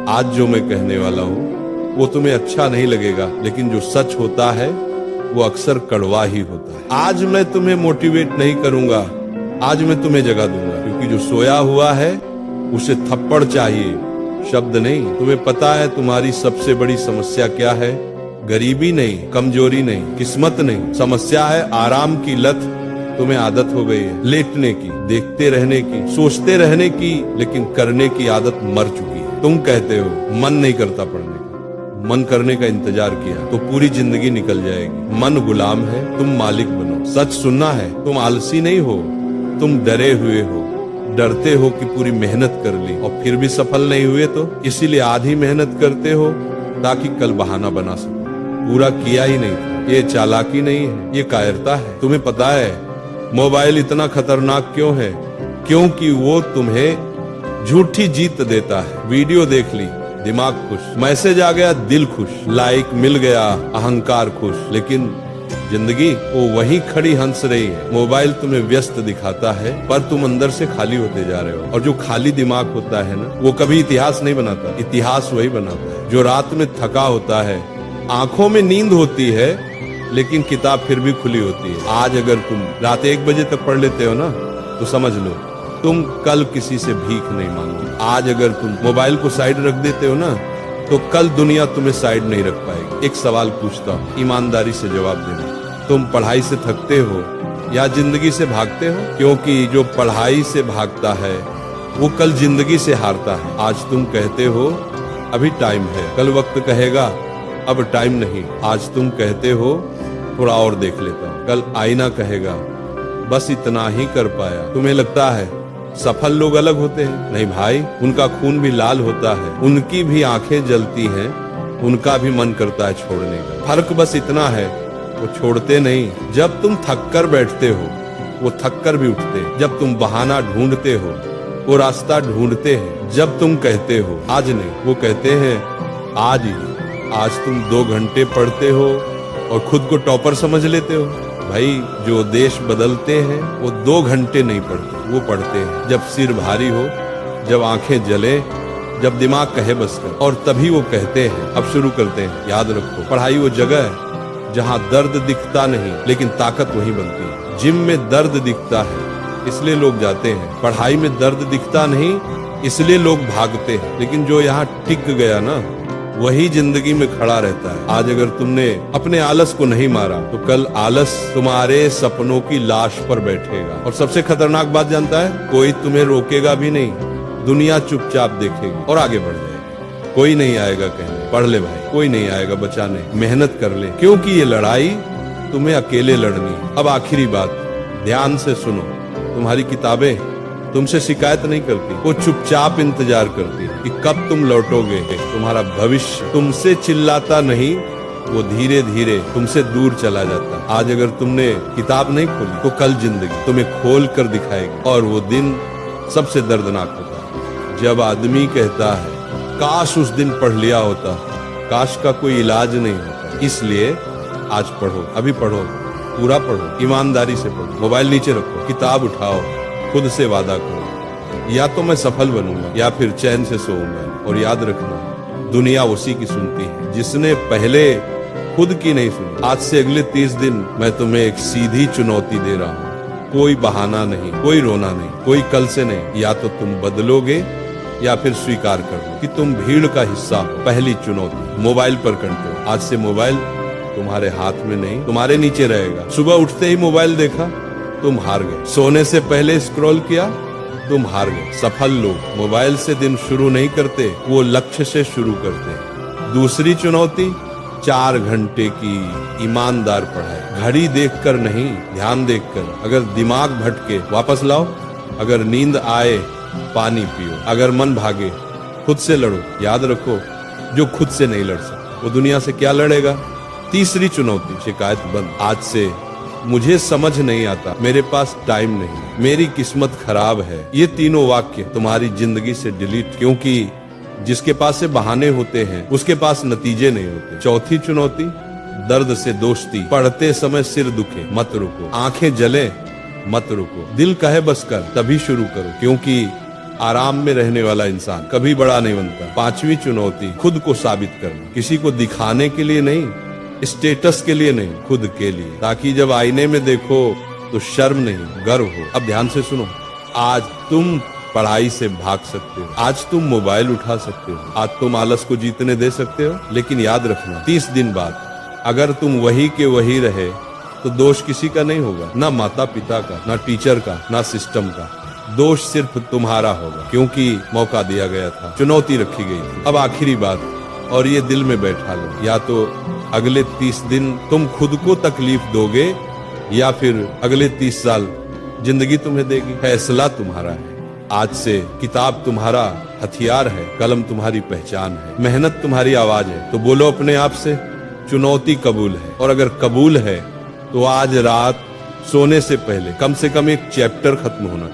आज जो मैं कहने वाला हूँ वो तुम्हें अच्छा नहीं लगेगा, लेकिन जो सच होता है वो अक्सर कड़वा ही होता है। आज मैं तुम्हें मोटिवेट नहीं करूंगा, आज मैं तुम्हें जगा दूंगा, क्योंकि जो सोया हुआ है उसे थप्पड़ चाहिए, शब्द नहीं। तुम्हें पता है तुम्हारी सबसे बड़ी समस्या क्या है? गरीबी नहीं, कमजोरी नहीं, किस्मत नहीं, समस्या है आराम की लत। तुम्हें आदत हो गई है लेटने की, देखते रहने की, सोचते रहने की, लेकिन करने की आदत मर चुकी है। तुम कहते हो मन नहीं करता पढ़ने का, मन करने का इंतजार किया तो पूरी जिंदगी निकल जाएगी। मन गुलाम है, तुम मालिक बनो। सच सुनना है, तुम आलसी नहीं हो, तुम डरे हुए हो। डरते हो कि पूरी मेहनत कर ली और फिर भी सफल नहीं हुए, तो इसीलिए आधी मेहनत करते हो ताकि कल बहाना बना सको। पूरा किया ही नहीं था। ये चालाकी नहीं है, ये कायरता है। तुम्हें पता है मोबाइल इतना खतरनाक क्यों है? क्योंकि वो तुम्हें झूठी जीत देता है। वीडियो देख ली, दिमाग खुश, मैसेज आ गया, दिल खुश, लाइक मिल गया, अहंकार खुश, लेकिन जिंदगी वो वहीं खड़ी हंस रही है। मोबाइल तुम्हें व्यस्त दिखाता है, पर तुम अंदर से खाली होते जा रहे हो। और जो खाली दिमाग होता है ना, वो कभी इतिहास नहीं बनाता, इतिहास वही बनाता है। जो रात में थका होता है, आंखों में नींद होती है, लेकिन किताब फिर भी खुली होती है। आज अगर तुम रात 1 बजे तक पढ़ लेते हो ना, तो समझ लो तुम कल किसी से भीख नहीं मांगोगे। आज अगर तुम मोबाइल को साइड रख देते हो ना, तो कल दुनिया तुम्हें साइड नहीं रख पाएगी। एक सवाल पूछता हूँ, ईमानदारी से जवाब देना। तुम पढ़ाई से थकते हो या जिंदगी से भागते हो? क्योंकि जो पढ़ाई से भागता है वो कल जिंदगी से हारता है। आज तुम कहते हो अभी टाइम है, कल वक्त कहेगा अब टाइम नहीं। आज तुम कहते हो थोड़ा और देख लेता हूँ, कल आईना कहेगा बस इतना ही कर पाया। तुम्हें लगता है सफल लोग अलग होते हैं? नहीं भाई, उनका खून भी लाल होता है, उनकी भी आंखें जलती हैं, उनका भी मन करता है छोड़ने का। फर्क बस इतना है, वो छोड़ते नहीं। जब तुम थक कर बैठते हो वो थक कर भी उठते हैं। जब तुम बहाना ढूंढते हो वो रास्ता ढूंढते हैं। जब तुम कहते हो आज नहीं, वो कहते हैं आज ही। आज तुम 2 घंटे पढ़ते हो और खुद को टॉपर समझ लेते हो। भाई, जो देश बदलते हैं वो 2 घंटे नहीं पढ़ते, वो पढ़ते हैं जब सिर भारी हो, जब आंखें जले, जब दिमाग कहे बस कर, और तभी वो कहते हैं अब शुरू करते हैं। याद रखो, पढ़ाई वो जगह है जहाँ दर्द दिखता नहीं, लेकिन ताकत वहीं बनती है। जिम में दर्द दिखता है इसलिए लोग जाते हैं, पढ़ाई में दर्द दिखता नहीं इसलिए लोग भागते हैं। लेकिन जो यहाँ टिक गया ना, वही जिंदगी में खड़ा रहता है। आज अगर तुमने अपने आलस को नहीं मारा, तो कल आलस तुम्हारे सपनों की लाश पर बैठेगा। और सबसे खतरनाक बात जानता है? कोई तुम्हें रोकेगा भी नहीं, दुनिया चुपचाप देखेगी और आगे बढ़ जाएगी। कोई नहीं आएगा कहने पढ़ ले भाई, कोई नहीं आएगा बचाने, मेहनत कर ले, क्योंकि ये लड़ाई तुम्हें अकेले लड़नी है। अब आखिरी बात ध्यान से सुनो, तुम्हारी किताबें तुमसे शिकायत नहीं करती, वो चुपचाप इंतजार करती कि कब तुम लौटोगे। तुम्हारा भविष्य तुमसे चिल्लाता नहीं, वो धीरे धीरे तुमसे दूर चला जाता। आज अगर तुमने किताब नहीं खोली, तो कल जिंदगी तुम्हें खोल कर दिखाएगी। और वो दिन सबसे दर्दनाक होता है जब आदमी कहता है काश उस दिन पढ़ लिया होता। काश का कोई इलाज नहीं होता। इसलिए आज पढ़ो, अभी पढ़ो, पूरा पढ़ो, ईमानदारी से पढ़ो। मोबाइल नीचे रखो, किताब उठाओ, खुद से वादा करो, या तो मैं सफल बनूंगा या फिर चैन से सोऊंगा। और याद रखना, दुनिया उसी की सुनती है जिसने पहले खुद की नहीं सुनी। आज से अगले 30 दिन मैं तुम्हें एक सीधी चुनौती दे रहा हूँ। कोई बहाना नहीं, कोई रोना नहीं, कोई कल से नहीं। या तो तुम बदलोगे या फिर स्वीकार कर लो कि तुम भीड़ का हिस्सा हो। पहली चुनौती मोबाइल पर कंट्रोल। आज से मोबाइल तुम्हारे हाथ में नहीं, तुम्हारे नीचे रहेगा। सुबह उठते ही मोबाइल देखा, तुम हार गए। सोने से पहले स्क्रॉल किया, तुम हार गए। सफल लोग मोबाइल से दिन शुरू नहीं करते, वो लक्ष्य से शुरू करते हैं। दूसरी चुनौती 4 घंटे की ईमानदार पढ़ाई। घड़ी देखकर नहीं, ध्यान देखकर। अगर दिमाग भटके वापस लाओ, अगर नींद आए पानी पियो, अगर मन भागे खुद से लड़ो। याद रखो, जो खुद से नहीं लड़ सकता वो दुनिया से क्या लड़ेगा। तीसरी चुनौती शिकायत बंद। आज से मुझे समझ नहीं आता, मेरे पास टाइम नहीं, मेरी किस्मत खराब है, ये तीनों वाक्य तुम्हारी जिंदगी से डिलीट। क्योंकि जिसके पास से बहाने होते हैं उसके पास नतीजे नहीं होते। चौथी चुनौती दर्द से दोस्ती। पढ़ते समय सिर दुखे मत रुको, आंखें जले मत रुको, दिल कहे बस कर तभी शुरू करो। क्योंकि आराम में रहने वाला इंसान कभी बड़ा नहीं बनता। 5वीं चुनौती, खुद को साबित करना। किसी को दिखाने के लिए नहीं, स्टेटस के लिए नहीं, खुद के लिए, ताकि जब आईने में देखो तो शर्म नहीं, गर्व हो। अब ध्यान से सुनो, आज तुम पढ़ाई से भाग सकते हो, आज तुम मोबाइल उठा सकते हो, आज तुम आलस को जीतने दे सकते हो। लेकिन याद रखना, 30 दिन बाद अगर तुम वही के वही रहे तो दोष किसी का नहीं होगा, ना माता पिता का, ना टीचर का, ना सिस्टम का। दोष सिर्फ तुम्हारा होगा, क्योंकि मौका दिया गया था, चुनौती रखी गई थी। अब आखिरी बात, और ये दिल में बैठा लो, या तो अगले 30 दिन तुम खुद को तकलीफ दोगे या फिर अगले 30 साल जिंदगी तुम्हें देगी। फैसला तुम्हारा है। आज से किताब तुम्हारा हथियार है, कलम तुम्हारी पहचान है, मेहनत तुम्हारी आवाज है। तो बोलो अपने आप से, चुनौती कबूल है। और अगर कबूल है तो आज रात सोने से पहले कम से कम एक चैप्टर खत्म होना